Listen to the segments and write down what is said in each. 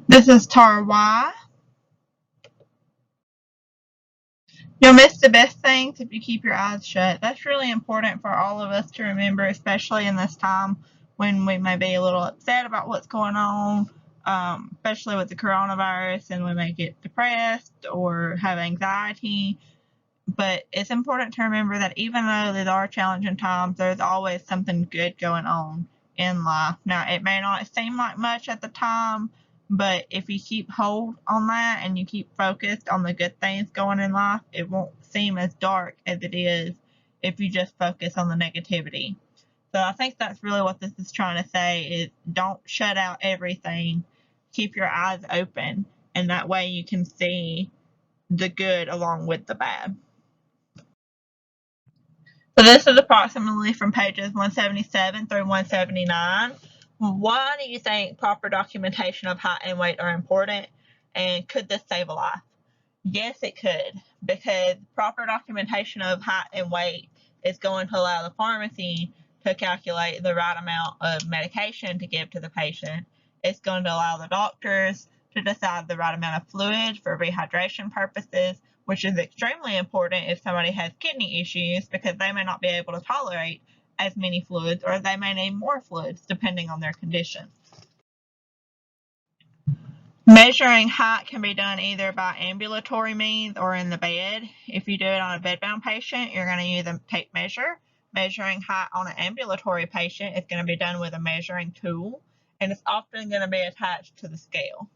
This is Tara Y. You'll miss the best things if you keep your eyes shut. That's really important for all of us to remember, especially in this time when we may be a little upset about what's going on, especially with the coronavirus, and we may get depressed or have anxiety. But it's important to remember that even though these are challenging times, there's always something good going on in life. Now, it may not seem like much at the time, but if you keep hold on that and you keep focused on the good things going in life, it won't seem as dark as it is if you just focus on the negativity. So I think that's really what this is trying to say is don't shut out everything. Keep your eyes open, and that way you can see the good along with the bad. So this is approximately from pages 177 through 179. Why do you think proper documentation of height and weight are important, and could this save a life? Yes, it could, because proper documentation of height and weight is going to allow the pharmacy to calculate the right amount of medication to give to the patient. It's going to allow the doctors to decide the right amount of fluid for rehydration purposes, which is extremely important if somebody has kidney issues because they may not be able to tolerate as many fluids, or they may need more fluids depending on their condition. Measuring height can be done either by ambulatory means or in the bed. If you do it on a bedbound patient, you're going to use a tape measure. Measuring height on an ambulatory patient is going to be done with a measuring tool, and it's often going to be attached to the scale.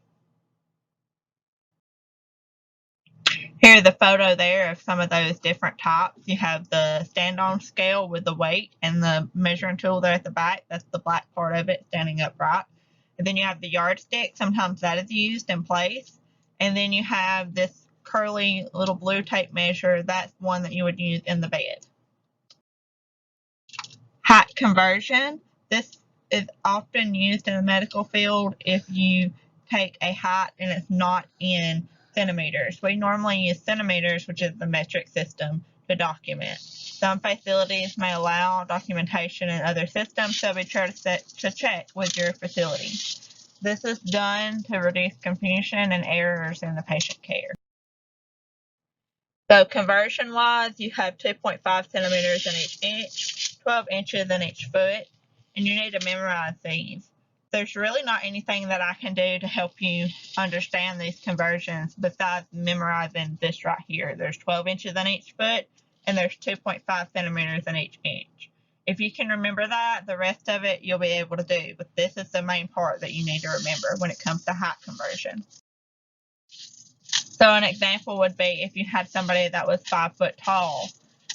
Here's the photo there of some of those different types. You have the stand-on scale with the weight and the measuring tool there at the back. That's the black part of it standing upright. And then you have the yardstick. Sometimes that is used in place. And then you have this curly little blue tape measure. That's one that you would use in the bed. Height conversion. This is often used in the medical field if you take a height and it's not in centimeters. We normally use centimeters, which is the metric system, to document. Some facilities may allow documentation in other systems, so be sure to check with your facility. This is done to reduce confusion and errors in the patient care. So conversion-wise, you have 2.5 centimeters in each inch, 12 inches in each foot, and you need to memorize these. There's really not anything that I can do to help you understand these conversions besides memorizing this right here. There's 12 inches in each foot, and there's 2.5 centimeters in each inch. If you can remember that, the rest of it you'll be able to do, but this is the main part that you need to remember when it comes to height conversion. So an example would be if you had somebody that was 5 foot tall,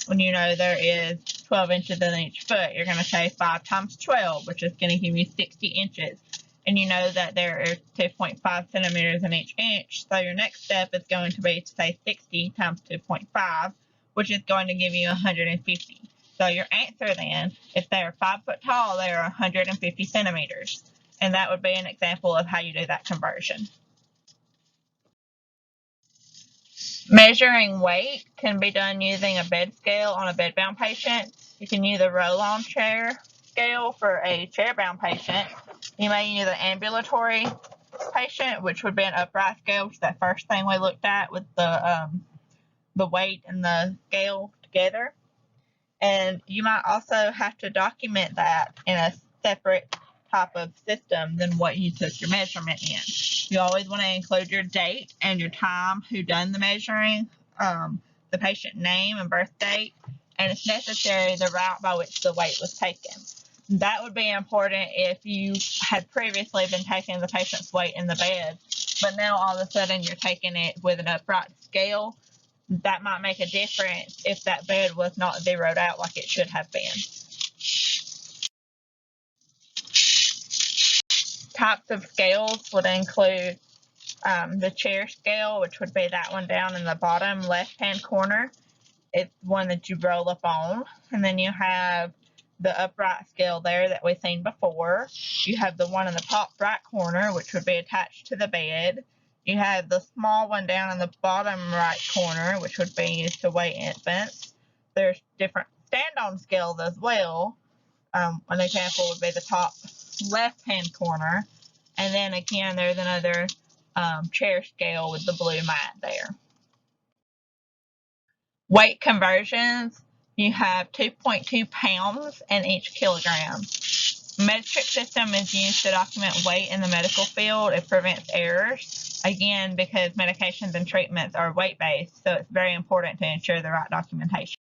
when you know there is 12 inches in each foot, you're going to say 5 times 12, which is going to give you 60 inches. And you know that there is 2.5 centimeters in each inch. So your next step is going to be to say 60 times 2.5, which is going to give you 150. So your answer then, if they are 5 foot tall, they are 150 centimeters. And that would be an example of how you do that conversion. Measuring weight can be done using a bed scale on a bedbound patient. You can use a roll-on chair scale for a chair-bound patient. You may use an ambulatory patient, which would be an upright scale, which is that first thing we looked at with the weight and the scale together. And you might also have to document that in a separate type of system than what you took your measurement in. You always want to include your date and your time, who done the measuring, the patient name and birth date, and if necessary, the route by which the weight was taken. That would be important if you had previously been taking the patient's weight in the bed, but now all of a sudden you're taking it with an upright scale. That might make a difference if that bed was not zeroed out like it should have been. Types of scales would include the chair scale, which would be that one down in the bottom left-hand corner. It's one that you roll up on. And then you have the upright scale there that we've seen before. You have the one in the top right corner, which would be attached to the bed. You have the small one down in the bottom right corner, which would be used to weigh infants. There's different stand-on scales as well. An example would be the top left-hand corner. And then again, there's another chair scale with the blue mat there. Weight conversions, you have 2.2 pounds in each kilogram. Metric system is used to document weight in the medical field. It prevents errors, again, because medications and treatments are weight-based, so it's very important to ensure the right documentation.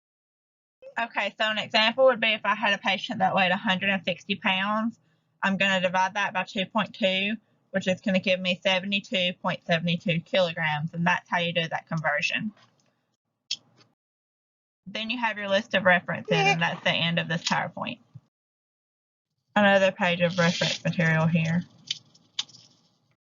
Okay, so an example would be if I had a patient that weighed 160 pounds, I'm going to divide that by 2.2, which is going to give me 72.72 kilograms, and that's how you do that conversion. Then you have your list of references, and that's the end of this PowerPoint. Another page of reference material here.